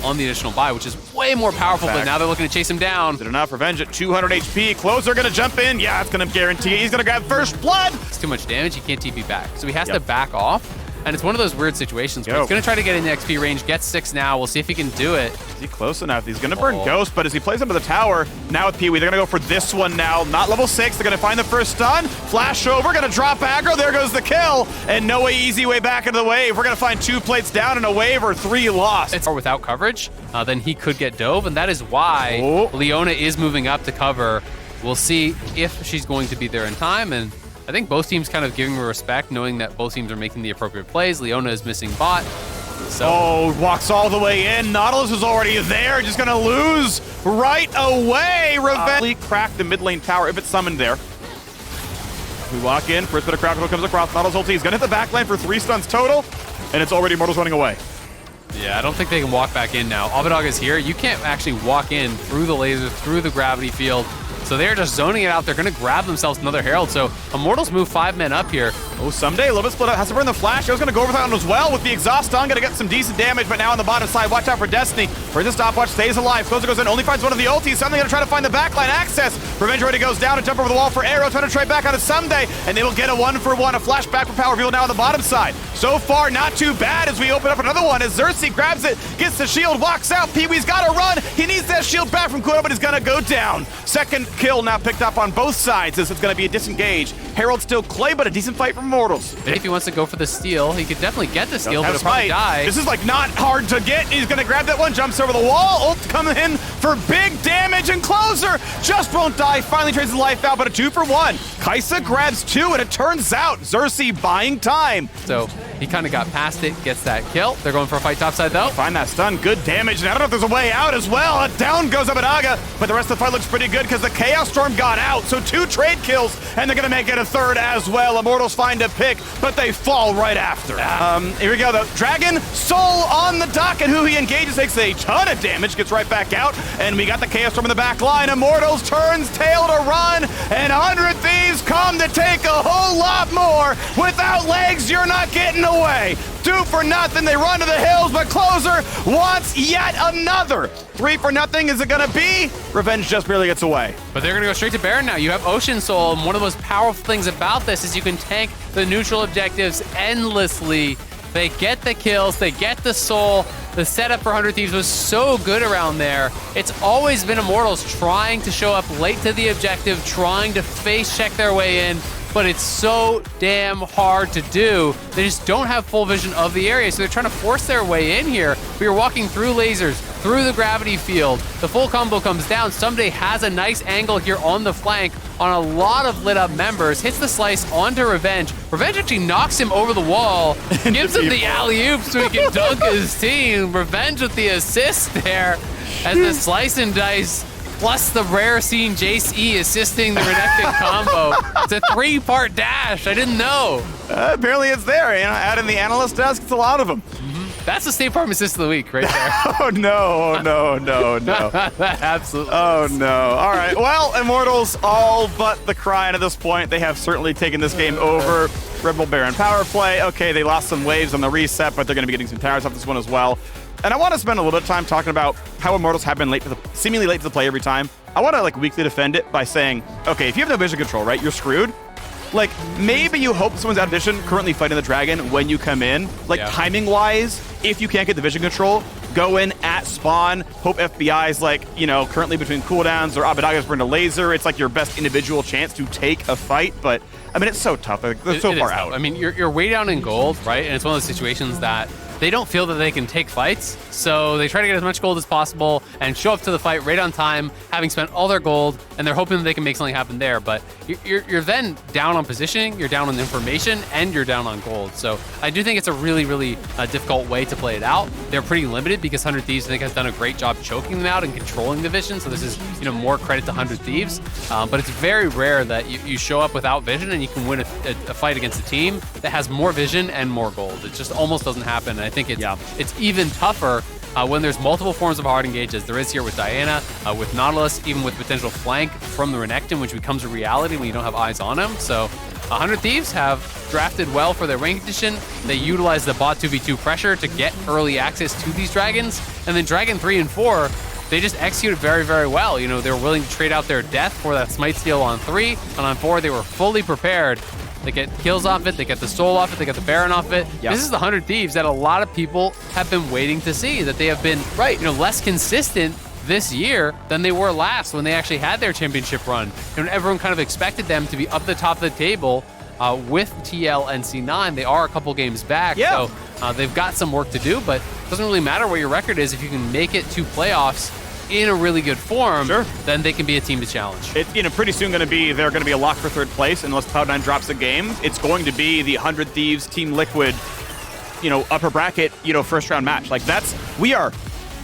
on the additional buy, which is way more powerful, but now they're looking to chase him down. Is it enough? Revenge at 200 HP. Closer gonna jump in. Yeah, it's gonna guarantee it. He's gonna grab first blood. It's too much damage. He can't TP back. So he has to back off. And it's one of those weird situations where he's going to try to get in the XP range, gets 6 now. We'll see if he can do it. Is he close enough? He's going to burn Ghost, but as he plays under the tower, now with Pee-wee, they're going to go for this one now. Not level 6. They're going to find the first stun. Flash over, going to drop aggro. There goes the kill. And no way, easy way back into the wave. We're going to find 2 plates down in a wave or 3 lost. It's without coverage, then he could get dove, and that is why Leona is moving up to cover. We'll see if she's going to be there in time, and I think both teams kind of giving her respect, knowing that both teams are making the appropriate plays. Leona is missing bot. So. Walks all the way in. Nautilus is already there. Just going to lose right away. Revenge. Crack the mid lane tower if it's summoned there. We walk in. First bit of crackle comes across. Nautilus ulti. He's going to hit the back lane for 3 stuns total. And it's already Immortals running away. Yeah, I don't think they can walk back in now. Abadog is here. You can't actually walk in through the laser, through the gravity field. So they're just zoning it out. They're going to grab themselves another Herald. So Immortals move 5 men up here. Someday, a little bit split up. Has to burn the flash. I was going to go over that one as well with the exhaust stun. Going to get some decent damage, but now on the bottom side, watch out for Destiny. Where's the stopwatch? Stays alive. Closer goes in, only finds one of the ultis. Suddenly going to try to find the backline access. Revenge already goes down and jump over the wall for Arrow. Trying to trade back on a Someday, and they will get a 1-for-1. A flashback for Power Reveal now on the bottom side. So far, not too bad as we open up another one. As Xerxes grabs it, gets the shield, walks out. Pee-wee's got to run. He needs that shield back from Kuno, but he's going to go down. Second kill now picked up on both sides. This is going to be a disengage. Herald still Clay, but a decent fight from Immortals. If he wants to go for the steal, he could definitely get the steal, but he'll probably die. This is like not hard to get. He's going to grab that one, jumps over the wall. Ult coming in for big damage, and Closer just won't die. Finally trades his life out, but a 2-for-1. Kaisa grabs 2, and it turns out Xerxes buying time. So he kind of got past it, gets that kill. They're going for a fight topside though. Find that stun, good damage. And I don't know if there's a way out as well. Down goes Abadaga, but the rest of the fight looks pretty good because the Chaos Storm got out. So 2 trade kills, and they're going to make it a 3rd as well. Immortals find a pick, but they fall right after. Here we go though. Dragon Soul on the dock, and who he engages takes a ton of damage, gets right back out, and we got the Chaos Storm in the back line. Immortals turns tail to run, and 100 Thieves come to take a whole lot more. Without legs, you're not getting away. 2 for nothing, they run to the hills, but Closer wants yet another. 3 for nothing, is it gonna be? Revenge just barely gets away. But they're gonna go straight to Baron now. You have Ocean Soul, and one of the most powerful things about this is you can tank the neutral objectives endlessly. They get the kills, they get the soul. The setup for 100 Thieves was so good around there. It's always been Immortals trying to show up late to the objective, trying to face check their way in, but it's so damn hard to do. They just don't have full vision of the area, so they're trying to force their way in here. We are walking through lasers, through the gravity field. The full combo comes down. Someday has a nice angle here on the flank on a lot of lit up members, hits the slice onto Revenge. Revenge actually knocks him over the wall, gives him the alley-oop so he can dunk his team. Revenge with the assist there as the slice and dice plus the rare scene Jace E assisting the Renekton combo. It's a 3-part dash. I didn't know. Apparently it's there. You know, out in the analyst desk, it's a lot of them. That's the State Farm assist of the week right there. Oh, no, no, no, no. Absolutely. Oh, no. All right. Well, Immortals all but the crying at this point. They have certainly taken this game over. Red Bull Baron power play. Okay, they lost some waves on the reset, but they're going to be getting some towers off this one as well. And I want to spend a little bit of time talking about how Immortals have been seemingly late to the play every time. I want to like weakly defend it by saying, okay, if you have no vision control, right, you're screwed. Like, maybe you hope someone's out of vision currently fighting the dragon when you come in. Like, timing-wise, if you can't get the vision control, go in at spawn, hope FBI's like, you know, currently between cooldowns or Abadaga's burned a laser. It's like your best individual chance to take a fight, but I mean, it's so tough. Like, they're so far out. I mean, you're way down in gold, right? And it's one of those situations that they don't feel that they can take fights, so they try to get as much gold as possible and show up to the fight right on time, having spent all their gold, and they're hoping that they can make something happen there. But you're then down on positioning, you're down on information, and you're down on gold. So I do think it's a really, really difficult way to play it out. They're pretty limited because 100 Thieves, I think, has done a great job choking them out and controlling the vision. So this is, you know, more credit to 100 Thieves. But it's very rare that you show up without vision and you can win a fight against a team that has more vision and more gold. It just almost doesn't happen. And I think it's even tougher when there's multiple forms of hard engage, as there is here with Diana, with Nautilus, even with potential flank from the Renekton, which becomes a reality when you don't have eyes on him. So 100 Thieves have drafted well for their rank condition. They utilize the bot 2v2 pressure to get early access to these dragons. And then Dragon 3 and 4, they just executed very, very well. You know, they were willing to trade out their death for that smite steal on 3, and on 4, they were fully prepared. They get kills off it, they get the soul off it, they get the Baron off it. Yep. This is the 100 Thieves that a lot of people have been waiting to see, that they have been less consistent this year than they were last when they actually had their championship run. And everyone kind of expected them to be up the top of the table with TL and C9. They are a couple games back, so they've got some work to do, but it doesn't really matter what your record is if you can make it to playoffs in a really good form, then they can be a team to challenge. It's pretty soon they're going to be a lock for third place unless Cloud9 drops a game. It's going to be the 100 Thieves Team Liquid, upper bracket, first round match. Like we are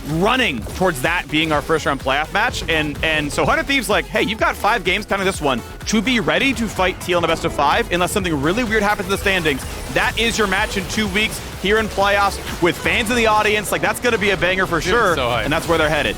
running towards that being our first round playoff match. And so 100 Thieves like, hey, you've got 5 games, kind of this one, to be ready to fight TL in the best of 5 unless something really weird happens in the standings. That is your match in 2 weeks here in playoffs with fans in the audience. Like that's going to be a banger for sure. So and that's where they're headed.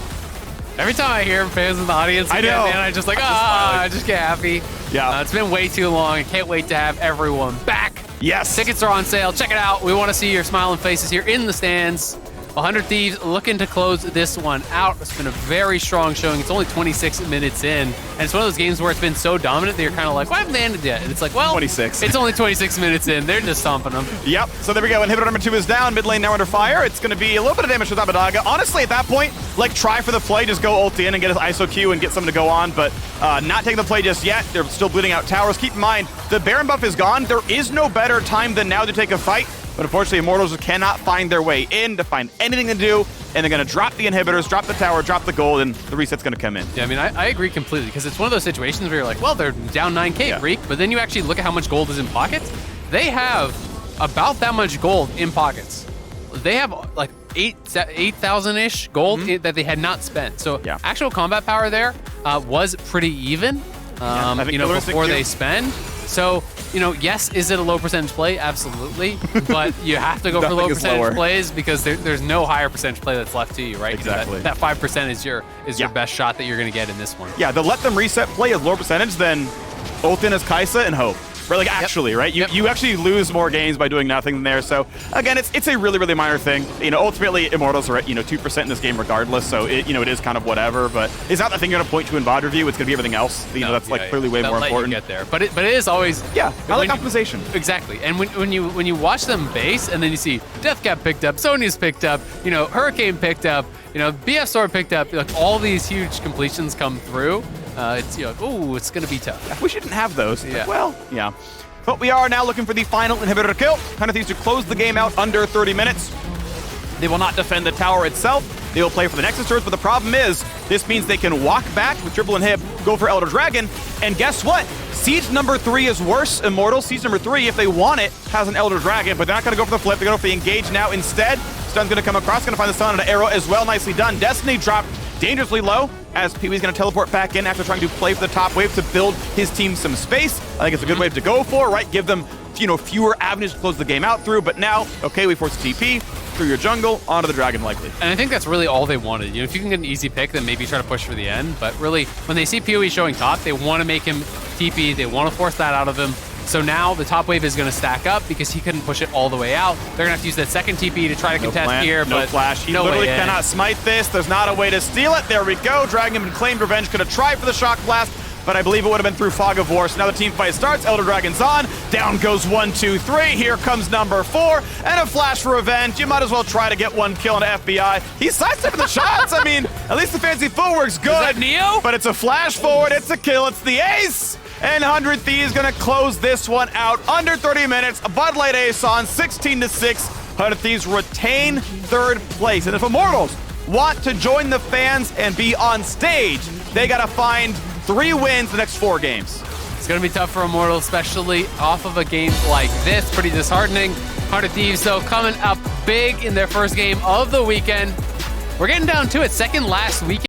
Every time I hear fans in the audience again, man, I just I just get happy. Yeah. It's been way too long. I can't wait to have everyone back. Yes. Tickets are on sale. Check it out. We want to see your smiling faces here in the stands. 100 Thieves looking to close this one out. It's been a very strong showing. It's only 26 minutes in. And it's one of those games where it's been so dominant that you're kind of like, why haven't they ended yet? And it's like, well, 26. It's only 26 minutes in. They're just stomping them. Yep. So there we go. Inhibitor number 2 is down. Mid lane now under fire. It's going to be a little bit of damage with Abadaga. Honestly, at that point, try for the play. Just go ult in and get his ISO Q and get someone to go on. But not taking the play just yet. They're still bleeding out towers. Keep in mind, the Baron buff is gone. There is no better time than now to take a fight. But unfortunately, Immortals cannot find their way in to find anything to do, and they're going to drop the inhibitors, drop the tower, drop the gold, and the reset's going to come in. Yeah, I mean, I agree completely, because it's one of those situations where you're like, well, they're down 9K, Freak, but then you actually look at how much gold is in pockets. They have about that much gold in pockets. They have like 8,000-ish gold that they had not spent. So actual combat power there was pretty even, before they spend. So, yes, is it a low percentage play? Absolutely. But you have to go for low percentage plays because there's no higher percentage play that's left to you, right? Exactly. That 5% is your best shot that you're going to get in this one. Yeah, the let them reset play is lower percentage than ult in as Kaisa and hope. Right, actually, right? You actually lose more games by doing nothing than there. So again, it's a really, really minor thing. Ultimately, Immortals are at 2% in this game regardless. So it is kind of whatever. But it's not the thing you're going to point to in VOD review. It's going to be everything else. That's clearly way more important. Get there, but it is always I like optimization. Exactly. And when you watch them base and then you see Deathcap picked up, Sonya's picked up, Hurricane picked up, BF Sword picked up, all these huge completions come through. It's it's going to be tough. We shouldn't have those. Yeah. Well, yeah. But we are now looking for the final inhibitor kill. 100 Thieves to close the game out under 30 minutes. They will not defend the tower itself. They will play for the Nexus turrets, but the problem is, this means they can walk back with triple inhib, go for Elder Dragon, and guess what? Siege number 3 is worse, Immortal. Siege number 3, if they want it, has an Elder Dragon, but they're not going to go for the flip. They're going to go for the engage now instead. Stun's going to come across, going to find the stun and an arrow as well. Nicely done. Destiny dropped dangerously low as Pee-wee's going to teleport back in after trying to play for the top wave to build his team some space. I think it's a good wave to go for, right? Give them, fewer avenues to close the game out through. But now, okay, we force a TP through your jungle onto the dragon likely. And I think that's really all they wanted. If you can get an easy pick, then maybe try to push for the end. But really, when they see PoE showing top, they want to make him TP. They want to force that out of him. So now the top wave is going to stack up because he couldn't push it all the way out. They're going to have to use that second TP to try to contest here. No but flash. He literally cannot smite this. There's not a way to steal it. There we go. Dragon and claimed revenge. Could have tried for the shock blast, but I believe it would have been through Fog of War. So now the team fight starts. Elder Dragon's on. Down goes 1, 2, 3. Here comes number 4. And a flash for revenge. You might as well try to get one kill on FBI. He's sidestepping the shots. I mean, at least the fancy footwork's good. Is that Neo? But it's a flash forward. It's a kill. It's the ace. And 100 Thieves gonna close this one out under 30 minutes. A Bud Light ace on 16-6. 100 Thieves retain third place. And if Immortals want to join the fans and be on stage, they gotta find 3 wins the next 4 games. It's gonna be tough for Immortals, especially off of a game like this. Pretty disheartening. 100 Thieves, though, coming up big in their first game of the weekend. We're getting down to it. Second last weekend.